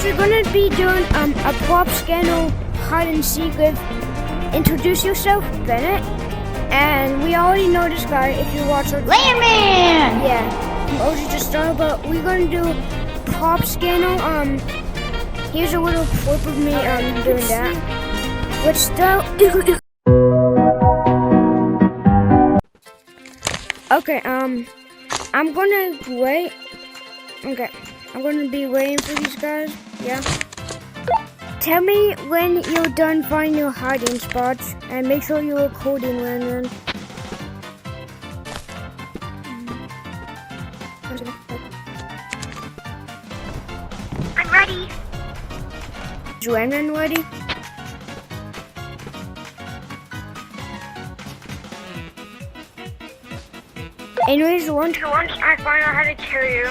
we're gonna be doing a prop scandal hide and seek with Introduce Yourself, Bennett. And we already know this guy if you watch our Layerman! Yeah, OG just started, but we're gonna do prop scandal. Here's a little clip of me doing that. Let's start. Okay, I'm gonna wait. Okay, I'm gonna be waiting for these guys. Yeah. Tell me when you're done finding your hiding spots, and make sure you're recording when then. I'm ready. Is Lennon ready? Anyways, once I find out how to kill you.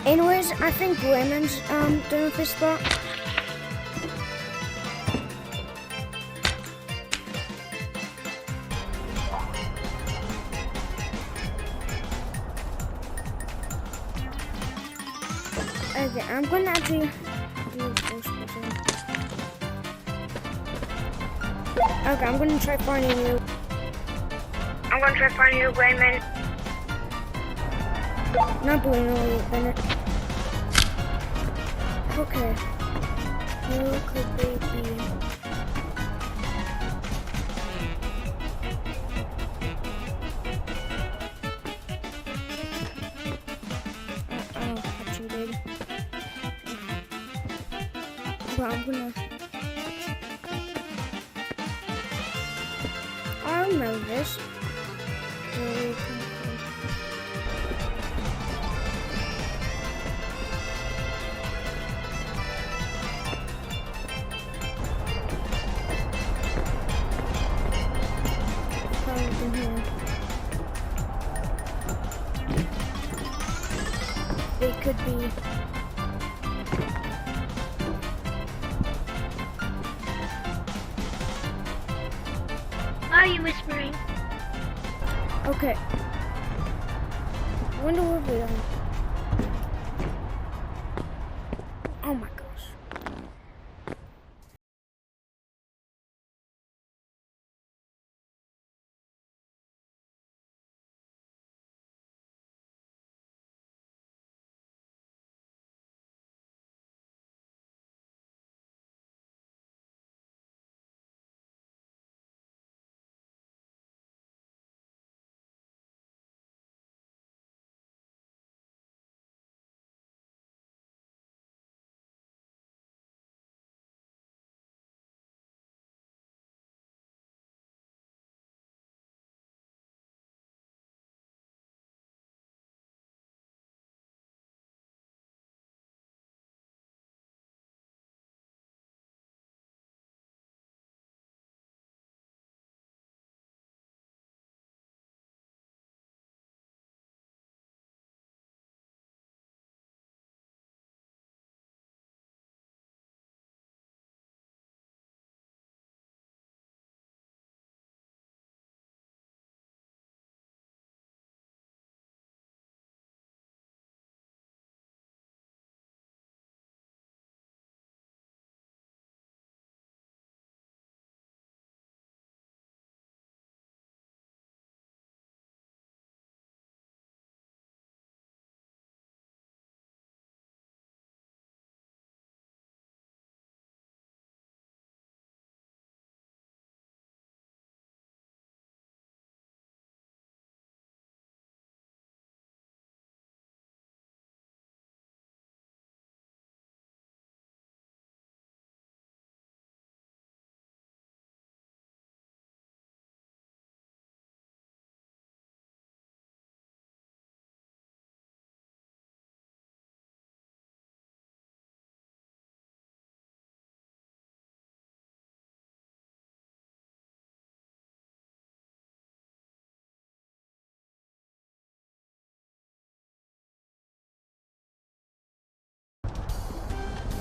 Anyways, I think Lemon's done with this spot. Okay, I'm gonna actually do this person. Okay, I'm gonna try finding you. I'm gonna try finding you, Raymond. Not doing all Bennett. Okay. Who could they be? Oh, I cheated. Well, I'm gonna. I remember this. They could be. Why are you whispering? Okay. I wonder where we are. Oh my gosh.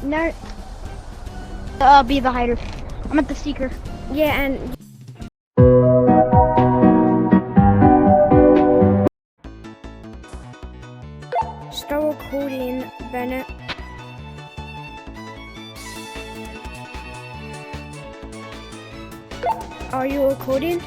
No. Be the hider. I'm at the seeker. Yeah, and start recording, Bennett. Are you recording?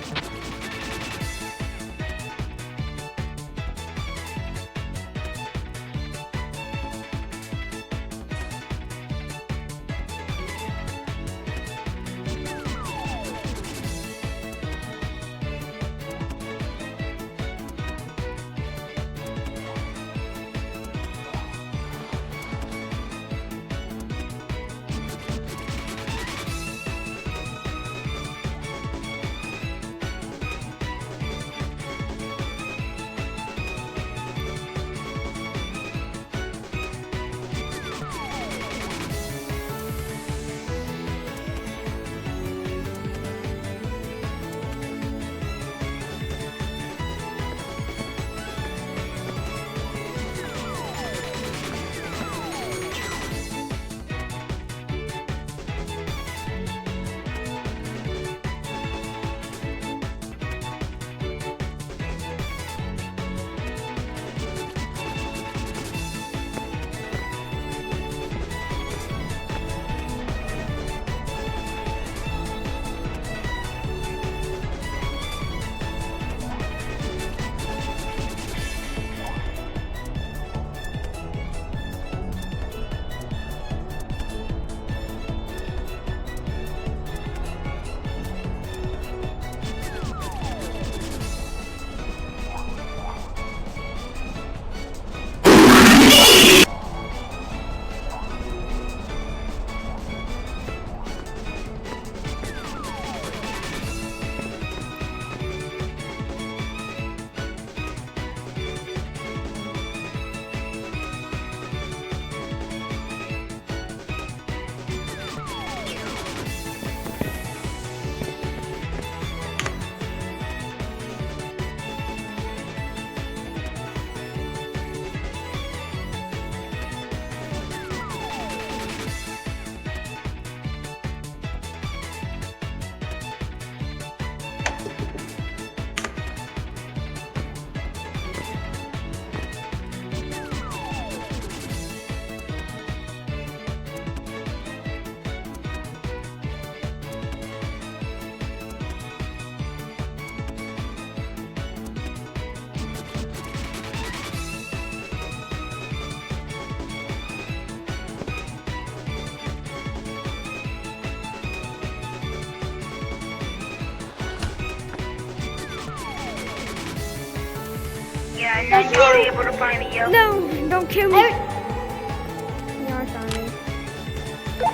Yeah, and then you'll be able to find me, yo. No, don't kill me. Yeah, I found me.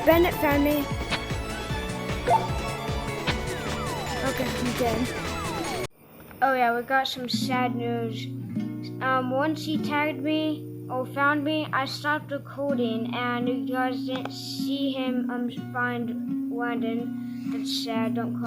Bennett found me. Okay, I'm dead. Oh yeah, we got some sad news. Once he tagged me or found me, I stopped recording, and you guys didn't see him find Landon. That's sad. Don't cry.